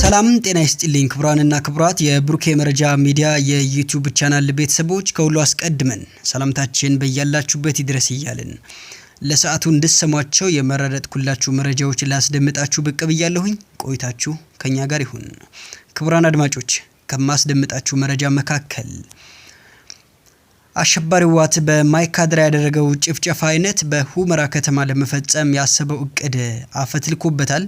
ሰላም ጤና ይስጥልኝ ክቡራንና ክቡራት የብሩኬ መረጃ ሚዲያ የዩቲዩብ ቻናል ቤተሰቦች ከሁሉ አስቀድመን ሰላምታችን በእያላችሁበት ይድረስ እያልን ለሰዓቱ እንድትሰሟቸው የመረጥኩላችሁ መረጃዎች ላስደምጣችሁ ብቅ ብያለሁኝ። ቆይታችሁ ከኛ ጋር ይሁን። ክቡራን አድማጮች ከማስደምጣችሁ መረጃ መካከል አሸባሪው ህወሓት በማይካድራ ያደረገው ጭፍጨፋ አይነት በሁመራ ከተማ ለመፈጸም ያሰበው እቅድ አፈትልኮበታል።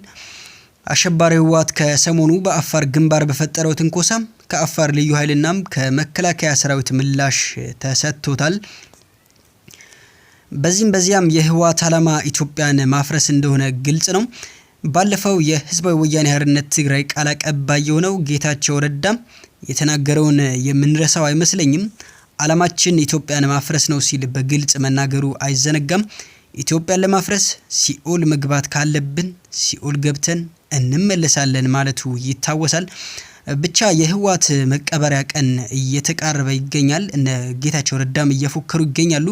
አሸባሪው ህወሓት ከሰሞኑ በአፋር ግንባር በፈጠረው ትንኮሳ ከአፋር ልዩ ኃይልናም ከመከላከያ ሰራዊት ምላሽ ተሰጥቶታል። በዚያም የህወሓት ዓላማ ኢትዮጵያን ማፍረስ እንደሆነ ግልጽ ነው። ባለፈው የህዝባዊ ወያኔ ሓርነት ትግራይ ቃል አቀባይ የሆነው ጌታቸው ረዳ የተናገረውን የምንረሳው አይመስለኝም። ዓላማችን ኢትዮጵያን ማፍረስ ነው ሲል በግልጽ መናገሩ አይዘነጋም። ኢትዮጵያን ለማፍረስ ሲኦል መግባት ካለብን ሲኦል ገብተን እንመለሳለን ማለቱ ይታወሳል። ብቻ የህወሓት መቀበሪያ ቀን እየተቃረበ ይገኛል። እነ ጌታቸው ረዳም እየፎከሩ ይገኛሉ።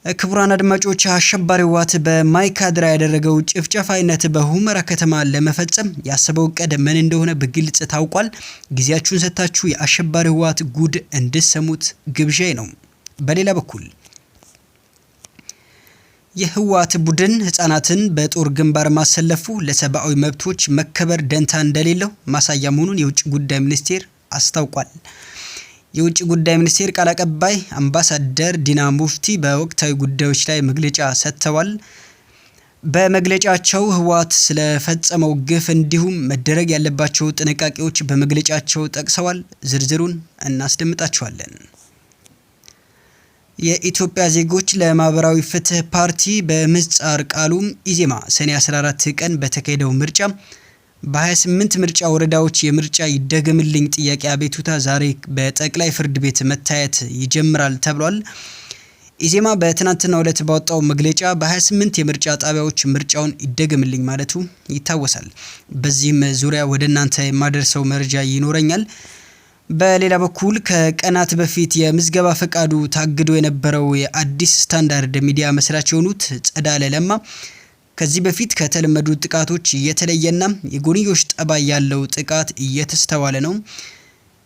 ክቡራን አድማጮች አሸባሪው ህወሓት በማይካድራ ያደረገው ጭፍጨፋ አይነት በሁመራ ከተማ ለመፈጸም ያሰበው እቅድ ምን እንደሆነ በግልጽ ታውቋል። ጊዜያችሁን ሰጣችሁ የአሸባሪው ህወሓት ጉድ እንድትሰሙት ግብዣዬ ነው። በሌላ በኩል የህወሓት ቡድን ህፃናትን በጦር ግንባር ማሰለፉ ለሰብአዊ መብቶች መከበር ደንታ እንደሌለው ማሳያ መሆኑን የውጭ ጉዳይ ሚኒስቴር አስታውቋል። የውጭ ጉዳይ ሚኒስቴር ቃል አቀባይ አምባሳደር ዲና ሙፍቲ በወቅታዊ ጉዳዮች ላይ መግለጫ ሰጥተዋል። በመግለጫቸው ህወሓት ስለፈጸመው ግፍ እንዲሁም መደረግ ያለባቸው ጥንቃቄዎች በመግለጫቸው ጠቅሰዋል። ዝርዝሩን እናስደምጣችኋለን። የኢትዮጵያ ዜጎች ለማህበራዊ ፍትህ ፓርቲ በምህጻር ቃሉ ኢዜማ ሰኔ 14 ቀን በተካሄደው ምርጫ በ28 ምርጫ ወረዳዎች የምርጫ ይደገምልኝ ጥያቄ አቤቱታ ዛሬ በጠቅላይ ፍርድ ቤት መታየት ይጀምራል ተብሏል። ኢዜማ በትናንትናው ዕለት ባወጣው መግለጫ በ28 የምርጫ ጣቢያዎች ምርጫውን ይደገምልኝ ማለቱ ይታወሳል። በዚህም ዙሪያ ወደ እናንተ የማደርሰው መረጃ ይኖረኛል። በሌላ በኩል ከቀናት በፊት የምዝገባ ፈቃዱ ታግዶ የነበረው የአዲስ ስታንዳርድ ሚዲያ መስራች የሆኑት ጸዳለ ለማ ከዚህ በፊት ከተለመዱ ጥቃቶች የተለየና የጎንዮሽ ጠባይ ያለው ጥቃት እየተስተዋለ ነው።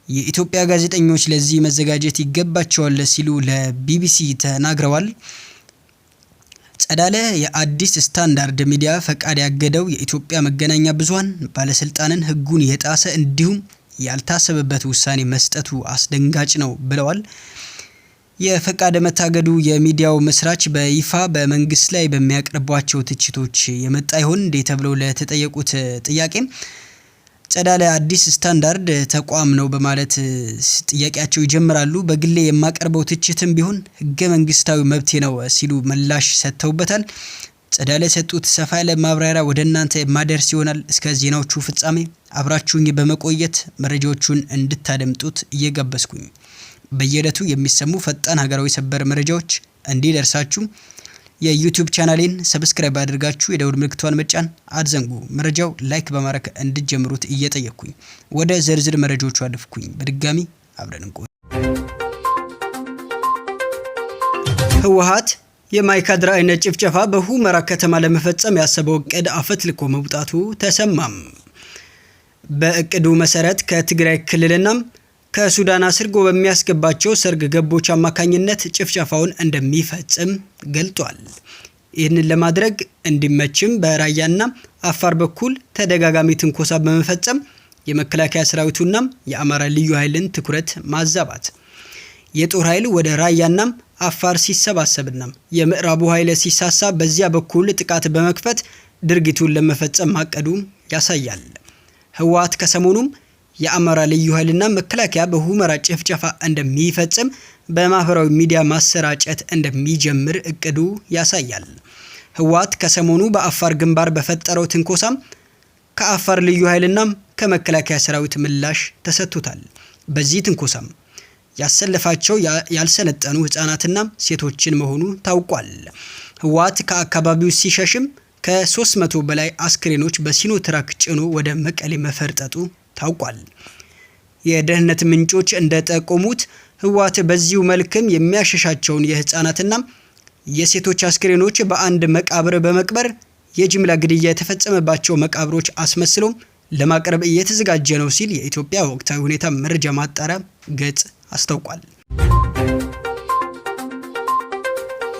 የኢትዮጵያ ጋዜጠኞች ለዚህ መዘጋጀት ይገባቸዋል ሲሉ ለቢቢሲ ተናግረዋል። ጸዳለ የአዲስ ስታንዳርድ ሚዲያ ፈቃድ ያገደው የኢትዮጵያ መገናኛ ብዙሃን ባለስልጣንን ህጉን የጣሰ እንዲሁም ያልታሰበበት ውሳኔ መስጠቱ አስደንጋጭ ነው ብለዋል። የፈቃድ መታገዱ የሚዲያው መስራች በይፋ በመንግስት ላይ በሚያቀርቧቸው ትችቶች የመጣ ይሆን እንዴ ተብለው ለተጠየቁት ጥያቄ ጸዳለ አዲስ ስታንዳርድ ተቋም ነው በማለት ጥያቄያቸው ይጀምራሉ። በግሌ የማቀርበው ትችትም ቢሆን ህገ መንግስታዊ መብቴ ነው ሲሉ ምላሽ ሰጥተውበታል። ጸዳለ የሰጡት ሰፋ ያለ ማብራሪያ ወደ እናንተ የማደርስ ይሆናል። እስከ ዜናዎቹ ፍጻሜ አብራችሁኝ በመቆየት መረጃዎቹን እንድታደምጡት እየጋበዝኩኝ በየዕለቱ የሚሰሙ ፈጣን ሀገራዊ ሰበር መረጃዎች እንዲደርሳችሁ የዩቲዩብ ቻናሌን ሰብስክራይብ አድርጋችሁ የደውል ምልክቷን መጫን አትዘንጉ። መረጃው ላይክ በማድረግ እንድትጀምሩት እየጠየቅኩኝ ወደ ዝርዝር መረጃዎቹ አልፍኩኝ። በድጋሚ አብረን እንቆይ። ህወሓት የማይካድራ አይነት ጭፍጨፋ በሁመራ ከተማ ለመፈጸም ያሰበው እቅድ አፈትልኮ መውጣቱ ተሰማም። በእቅዱ መሰረት ከትግራይ ክልልና ከሱዳን አስርጎ በሚያስገባቸው ሰርግ ገቦች አማካኝነት ጭፍጨፋውን እንደሚፈጽም ገልጧል። ይህንን ለማድረግ እንዲመችም በራያና አፋር በኩል ተደጋጋሚ ትንኮሳ በመፈጸም የመከላከያ ሰራዊቱና የአማራ ልዩ ኃይልን ትኩረት ማዛባት፣ የጦር ኃይል ወደ ራያና አፋር ሲሰባሰብና የምዕራቡ ኃይል ሲሳሳ በዚያ በኩል ጥቃት በመክፈት ድርጊቱን ለመፈጸም ማቀዱ ያሳያል። ህወሓት ከሰሞኑም የአማራ ልዩ ኃይልና መከላከያ በሁመራ ጭፍጨፋ እንደሚፈጽም በማህበራዊ ሚዲያ ማሰራጨት እንደሚጀምር እቅዱ ያሳያል። ህወሓት ከሰሞኑ በአፋር ግንባር በፈጠረው ትንኮሳም ከአፋር ልዩ ኃይልና ከመከላከያ ሰራዊት ምላሽ ተሰጥቶታል። በዚህ ትንኮሳም ያሰለፋቸው ያልሰለጠኑ ህፃናትና ሴቶችን መሆኑ ታውቋል። ህወሓት ከአካባቢው ሲሸሽም ከ300 በላይ አስክሬኖች በሲኖትራክ ጭኖ ወደ መቀሌ መፈርጠጡ ታውቋል። የደህንነት ምንጮች እንደጠቆሙት ህወሓት በዚሁ መልክም የሚያሸሻቸውን የህፃናትና የሴቶች አስክሬኖች በአንድ መቃብር በመቅበር የጅምላ ግድያ የተፈጸመባቸው መቃብሮች አስመስሎ ለማቅረብ እየተዘጋጀ ነው ሲል የኢትዮጵያ ወቅታዊ ሁኔታ መረጃ ማጣሪያ ገጽ አስታውቋል።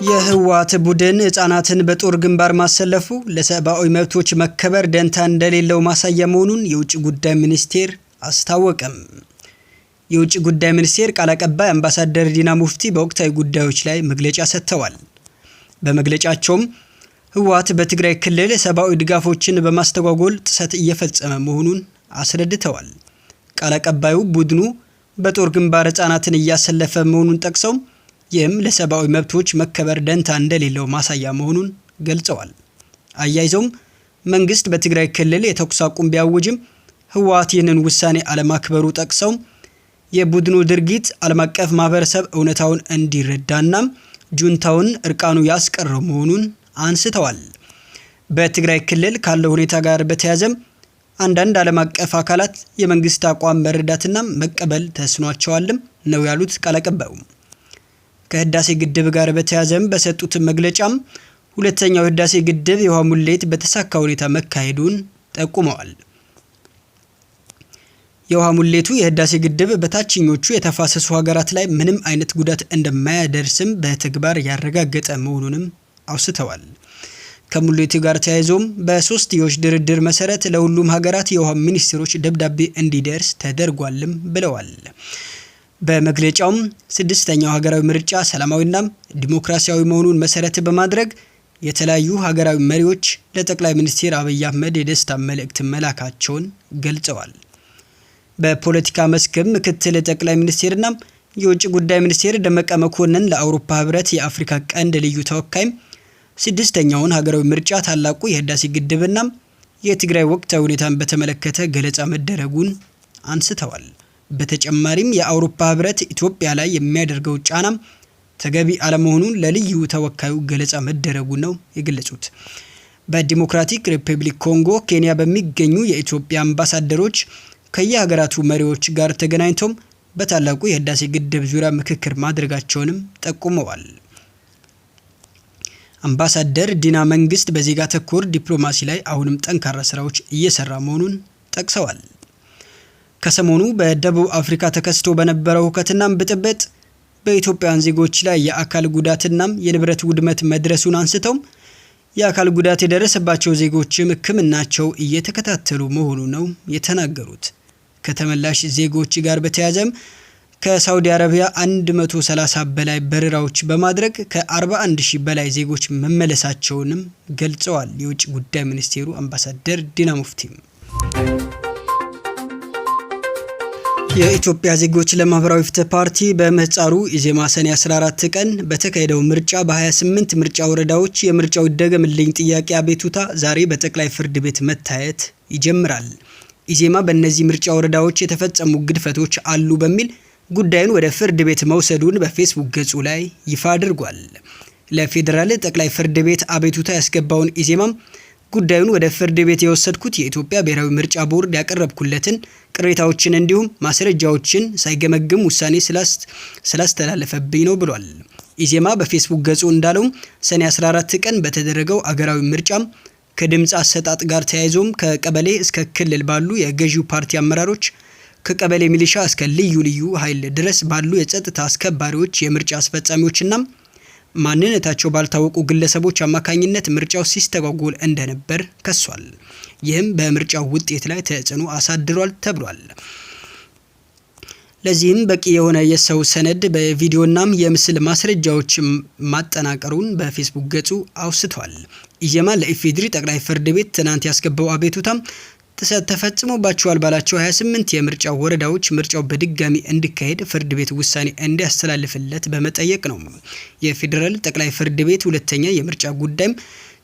የህወሓት ቡድን ህጻናትን በጦር ግንባር ማሰለፉ ለሰብአዊ መብቶች መከበር ደንታ እንደሌለው ማሳያ መሆኑን የውጭ ጉዳይ ሚኒስቴር አስታወቀም። የውጭ ጉዳይ ሚኒስቴር ቃል አቀባይ አምባሳደር ዲና ሙፍቲ በወቅታዊ ጉዳዮች ላይ መግለጫ ሰጥተዋል። በመግለጫቸውም ህወሓት በትግራይ ክልል ሰብአዊ ድጋፎችን በማስተጓጎል ጥሰት እየፈጸመ መሆኑን አስረድተዋል። ቃል አቀባዩ ቡድኑ በጦር ግንባር ህጻናትን እያሰለፈ መሆኑን ጠቅሰው ይህም ለሰብአዊ መብቶች መከበር ደንታ እንደሌለው ማሳያ መሆኑን ገልጸዋል። አያይዘውም መንግስት በትግራይ ክልል የተኩስ አቁም ቢያውጅም ህወሓት ይህንን ውሳኔ አለማክበሩ ጠቅሰው የቡድኑ ድርጊት ዓለም አቀፍ ማህበረሰብ እውነታውን እንዲረዳና ጁንታውን እርቃኑ ያስቀረው መሆኑን አንስተዋል። በትግራይ ክልል ካለው ሁኔታ ጋር በተያያዘም አንዳንድ ዓለም አቀፍ አካላት የመንግስት አቋም መረዳትና መቀበል ተስኗቸዋልም ነው ያሉት ቃል አቀባዩ። ከህዳሴ ግድብ ጋር በተያያዘም በሰጡት መግለጫም ሁለተኛው ህዳሴ ግድብ የውሃ ሙሌት በተሳካ ሁኔታ መካሄዱን ጠቁመዋል። የውሃ ሙሌቱ የህዳሴ ግድብ በታችኞቹ የተፋሰሱ ሀገራት ላይ ምንም አይነት ጉዳት እንደማያደርስም በተግባር ያረጋገጠ መሆኑንም አውስተዋል። ከሙሌቱ ጋር ተያይዞም በሶስትዮሽ ድርድር መሰረት ለሁሉም ሀገራት የውሃ ሚኒስትሮች ደብዳቤ እንዲደርስ ተደርጓልም ብለዋል። በመግለጫውም ስድስተኛው ሀገራዊ ምርጫ ሰላማዊና ዲሞክራሲያዊ መሆኑን መሰረት በማድረግ የተለያዩ ሀገራዊ መሪዎች ለጠቅላይ ሚኒስትር አብይ አህመድ የደስታ መልእክት መላካቸውን ገልጸዋል። በፖለቲካ መስክም ምክትል ጠቅላይ ሚኒስትርና የውጭ ጉዳይ ሚኒስትር ደመቀ መኮንን ለአውሮፓ ህብረት የአፍሪካ ቀንድ ልዩ ተወካይ ስድስተኛውን ሀገራዊ ምርጫ ታላቁ የህዳሴ ግድብና የትግራይ ወቅታዊ ሁኔታን በተመለከተ ገለጻ መደረጉን አንስተዋል። በተጨማሪም የአውሮፓ ህብረት ኢትዮጵያ ላይ የሚያደርገው ጫና ተገቢ አለመሆኑን ለልዩ ተወካዩ ገለጻ መደረጉ ነው የገለጹት። በዲሞክራቲክ ሪፐብሊክ ኮንጎ፣ ኬንያ በሚገኙ የኢትዮጵያ አምባሳደሮች ከየሀገራቱ መሪዎች ጋር ተገናኝተው በታላቁ የህዳሴ ግድብ ዙሪያ ምክክር ማድረጋቸውንም ጠቁመዋል። አምባሳደር ዲና መንግስት በዜጋ ተኮር ዲፕሎማሲ ላይ አሁንም ጠንካራ ስራዎች እየሰራ መሆኑን ጠቅሰዋል። ከሰሞኑ በደቡብ አፍሪካ ተከስቶ በነበረው ሁከትና ብጥብጥ በኢትዮጵያውያን ዜጎች ላይ የአካል ጉዳትና የንብረት ውድመት መድረሱን አንስተው የአካል ጉዳት የደረሰባቸው ዜጎችም ሕክምናቸው እየተከታተሉ መሆኑ ነው የተናገሩት። ከተመላሽ ዜጎች ጋር በተያያዘም ከሳውዲ አረቢያ 130 በላይ በረራዎች በማድረግ ከ41 ሺህ በላይ ዜጎች መመለሳቸውንም ገልጸዋል። የውጭ ጉዳይ ሚኒስቴሩ አምባሳደር ዲና ሙፍቲ የኢትዮጵያ ዜጎች ለማህበራዊ ፍትህ ፓርቲ በምህጻሩ ኢዜማ ሰኔ 14 ቀን በተካሄደው ምርጫ በ28 ምርጫ ወረዳዎች የምርጫው ይደገምልኝ ጥያቄ አቤቱታ ዛሬ በጠቅላይ ፍርድ ቤት መታየት ይጀምራል። ኢዜማ በእነዚህ ምርጫ ወረዳዎች የተፈጸሙ ግድፈቶች አሉ በሚል ጉዳዩን ወደ ፍርድ ቤት መውሰዱን በፌስቡክ ገጹ ላይ ይፋ አድርጓል። ለፌዴራል ጠቅላይ ፍርድ ቤት አቤቱታ ያስገባውን ኢዜማም ጉዳዩን ወደ ፍርድ ቤት የወሰድኩት የኢትዮጵያ ብሔራዊ ምርጫ ቦርድ ያቀረብኩለትን ቅሬታዎችን እንዲሁም ማስረጃዎችን ሳይገመግም ውሳኔ ስላስተላለፈብኝ ነው ብሏል። ኢዜማ በፌስቡክ ገጹ እንዳለው ሰኔ 14 ቀን በተደረገው አገራዊ ምርጫም ከድምጽ አሰጣጥ ጋር ተያይዞም ከቀበሌ እስከ ክልል ባሉ የገዢው ፓርቲ አመራሮች ከቀበሌ ሚሊሻ እስከ ልዩ ኃይል ድረስ ባሉ የጸጥታ አስከባሪዎች የምርጫ አስፈጻሚዎችና ማንነታቸው ባልታወቁ ግለሰቦች አማካኝነት ምርጫው ሲስተጓጎል እንደነበር ከሷል። ይህም በምርጫው ውጤት ላይ ተጽዕኖ አሳድሯል ተብሏል። ለዚህም በቂ የሆነ የሰው ሰነድ በቪዲዮናም የምስል ማስረጃዎች ማጠናቀሩን በፌስቡክ ገጹ አውስቷል። ኢዜማ ለኢፌድሪ ጠቅላይ ፍርድ ቤት ትናንት ያስገባው አቤቱታ ተፈጽሞባቸዋል ባላቸው 28 የምርጫ ወረዳዎች ምርጫው በድጋሚ እንዲካሄድ ፍርድ ቤት ውሳኔ እንዲያስተላልፍለት በመጠየቅ ነው። የፌዴራል ጠቅላይ ፍርድ ቤት ሁለተኛ የምርጫ ጉዳይም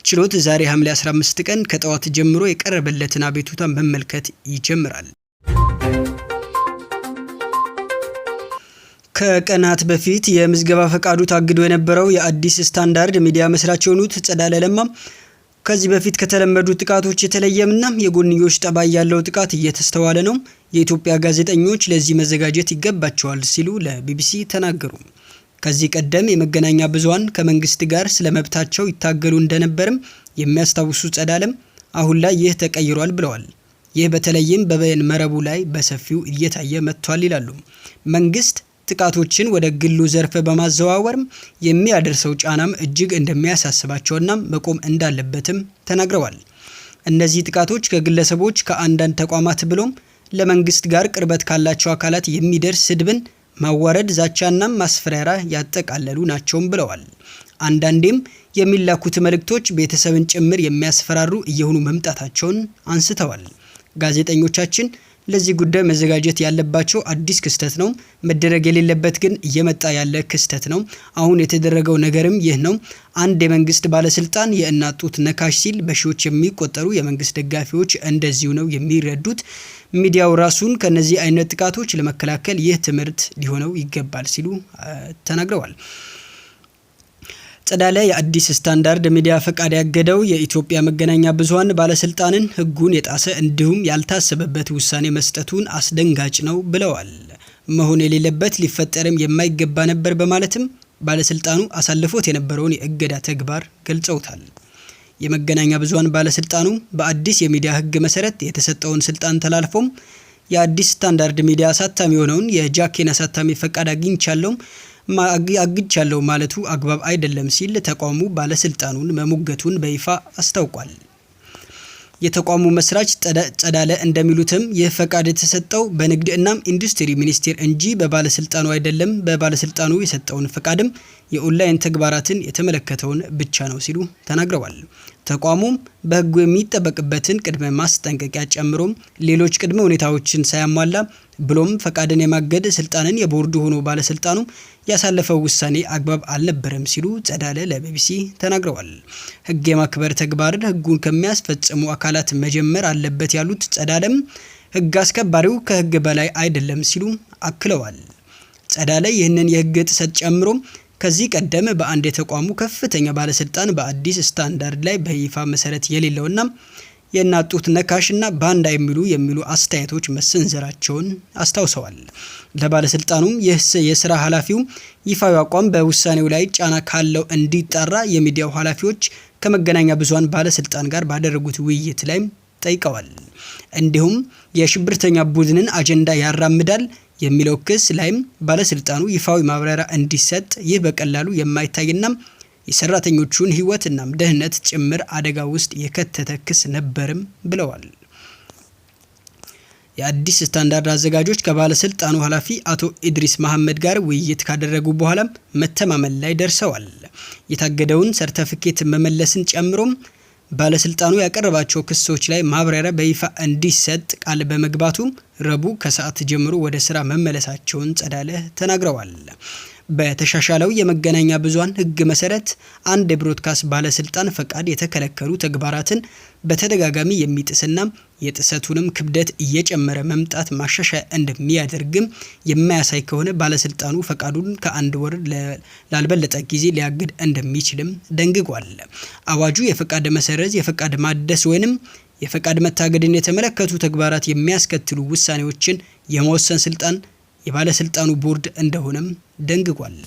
ችሎት ዛሬ ሐምሌ 15 ቀን ከጠዋት ጀምሮ የቀረበለትን አቤቱታ መመልከት ይጀምራል። ከቀናት በፊት የምዝገባ ፈቃዱ ታግዶ የነበረው የአዲስ ስታንዳርድ ሚዲያ መስራች የሆኑት ጸዳለ ለማ ከዚህ በፊት ከተለመዱ ጥቃቶች የተለየምና የጎንዮሽ ጠባይ ያለው ጥቃት እየተስተዋለ ነው፣ የኢትዮጵያ ጋዜጠኞች ለዚህ መዘጋጀት ይገባቸዋል ሲሉ ለቢቢሲ ተናገሩ። ከዚህ ቀደም የመገናኛ ብዙሃን ከመንግስት ጋር ስለመብታቸው ይታገሉ እንደነበርም የሚያስታውሱ ጸዳለም አሁን ላይ ይህ ተቀይሯል ብለዋል። ይህ በተለይም በበይነ መረቡ ላይ በሰፊው እየታየ መጥቷል ይላሉ። መንግስት ጥቃቶችን ወደ ግሉ ዘርፍ በማዘዋወር የሚያደርሰው ጫናም እጅግ እንደሚያሳስባቸውና መቆም እንዳለበትም ተናግረዋል። እነዚህ ጥቃቶች ከግለሰቦች ከአንዳንድ ተቋማት ብሎም ለመንግስት ጋር ቅርበት ካላቸው አካላት የሚደርስ ስድብን፣ ማዋረድ፣ ዛቻና ማስፈራሪያ ያጠቃለሉ ናቸውም ብለዋል። አንዳንዴም የሚላኩት መልእክቶች ቤተሰብን ጭምር የሚያስፈራሩ እየሆኑ መምጣታቸውን አንስተዋል። ጋዜጠኞቻችን ለዚህ ጉዳይ መዘጋጀት ያለባቸው አዲስ ክስተት ነው። መደረግ የሌለበት ግን እየመጣ ያለ ክስተት ነው። አሁን የተደረገው ነገርም ይህ ነው። አንድ የመንግስት ባለስልጣን የእናት ጡት ነካሽ ሲል በሺዎች የሚቆጠሩ የመንግስት ደጋፊዎች እንደዚሁ ነው የሚረዱት። ሚዲያው ራሱን ከነዚህ አይነት ጥቃቶች ለመከላከል ይህ ትምህርት ሊሆነው ይገባል ሲሉ ተናግረዋል። ጸዳለ የአዲስ ስታንዳርድ ሚዲያ ፈቃድ ያገደው የኢትዮጵያ መገናኛ ብዙሃን ባለስልጣንን ህጉን የጣሰ እንዲሁም ያልታሰበበት ውሳኔ መስጠቱን አስደንጋጭ ነው ብለዋል። መሆን የሌለበት ሊፈጠርም የማይገባ ነበር በማለትም ባለስልጣኑ አሳልፎት የነበረውን የእገዳ ተግባር ገልጸውታል። የመገናኛ ብዙሃን ባለስልጣኑ በአዲስ የሚዲያ ህግ መሰረት የተሰጠውን ስልጣን ተላልፎም የአዲስ ስታንዳርድ ሚዲያ አሳታሚ የሆነውን የጃኬን አሳታሚ ፈቃድ አግኝቻለሁ ማለቱ አግባብ አይደለም ሲል ተቋሙ ባለስልጣኑን መሞገቱን በይፋ አስታውቋል። የተቋሙ መስራች ጸዳለ እንደሚሉትም ይህ ፈቃድ የተሰጠው በንግድ እና ኢንዱስትሪ ሚኒስቴር እንጂ በባለስልጣኑ አይደለም። በባለስልጣኑ የሰጠውን ፈቃድም የኦንላይን ተግባራትን የተመለከተውን ብቻ ነው ሲሉ ተናግረዋል። ተቋሙም በህጉ የሚጠበቅበትን ቅድመ ማስጠንቀቂያ ጨምሮም ሌሎች ቅድመ ሁኔታዎችን ሳያሟላ ብሎም ፈቃድን የማገድ ስልጣንን የቦርዱ ሆኖ ባለስልጣኑ ያሳለፈው ውሳኔ አግባብ አልነበረም ሲሉ ጸዳለ ለቢቢሲ ተናግረዋል። ህግ የማክበር ተግባርን ህጉን ከሚያስፈጽሙ አካላት መጀመር አለበት ያሉት ጸዳለም ህግ አስከባሪው ከህግ በላይ አይደለም ሲሉ አክለዋል። ጸዳለ ይህንን የህግ ጥሰት ጨምሮ ከዚህ ቀደም በአንድ የተቋሙ ከፍተኛ ባለስልጣን በአዲስ ስታንዳርድ ላይ በይፋ መሰረት የሌለውና የእናት ጡት ነካሽና ባንዳ የሚሉ አስተያየቶች መሰንዘራቸውን አስታውሰዋል። ለባለስልጣኑም የስራ ኃላፊው ይፋዊ አቋም በውሳኔው ላይ ጫና ካለው እንዲጣራ የሚዲያው ኃላፊዎች ከመገናኛ ብዙሃን ባለስልጣን ጋር ባደረጉት ውይይት ላይ ጠይቀዋል። እንዲሁም የሽብርተኛ ቡድንን አጀንዳ ያራምዳል የሚለው ክስ ላይም ባለስልጣኑ ይፋዊ ማብራሪያ እንዲሰጥ፣ ይህ በቀላሉ የማይታይና የሰራተኞቹን ህይወትና ደህንነት ጭምር አደጋ ውስጥ የከተተ ክስ ነበርም ብለዋል። የአዲስ ስታንዳርድ አዘጋጆች ከባለስልጣኑ ኃላፊ አቶ ኢድሪስ መሐመድ ጋር ውይይት ካደረጉ በኋላ መተማመን ላይ ደርሰዋል። የታገደውን ሰርተፊኬት መመለስን ጨምሮም ባለስልጣኑ ያቀረባቸው ክሶች ላይ ማብራሪያ በይፋ እንዲሰጥ ቃል በመግባቱ ረቡዕ ከሰዓት ጀምሮ ወደ ስራ መመለሳቸውን ጸዳለ ተናግረዋል። በተሻሻለው የመገናኛ ብዙሃን ህግ መሰረት አንድ የብሮድካስት ባለስልጣን ፈቃድ የተከለከሉ ተግባራትን በተደጋጋሚ የሚጥስና የጥሰቱንም ክብደት እየጨመረ መምጣት ማሻሻያ እንደሚያደርግም የማያሳይ ከሆነ ባለስልጣኑ ፈቃዱን ከአንድ ወር ላልበለጠ ጊዜ ሊያግድ እንደሚችልም ደንግጓል። አዋጁ የፈቃድ መሰረዝ፣ የፈቃድ ማደስ ወይንም የፈቃድ መታገድን የተመለከቱ ተግባራት የሚያስከትሉ ውሳኔዎችን የመወሰን ስልጣን የባለስልጣኑ ቦርድ እንደሆነም ደንግጓል።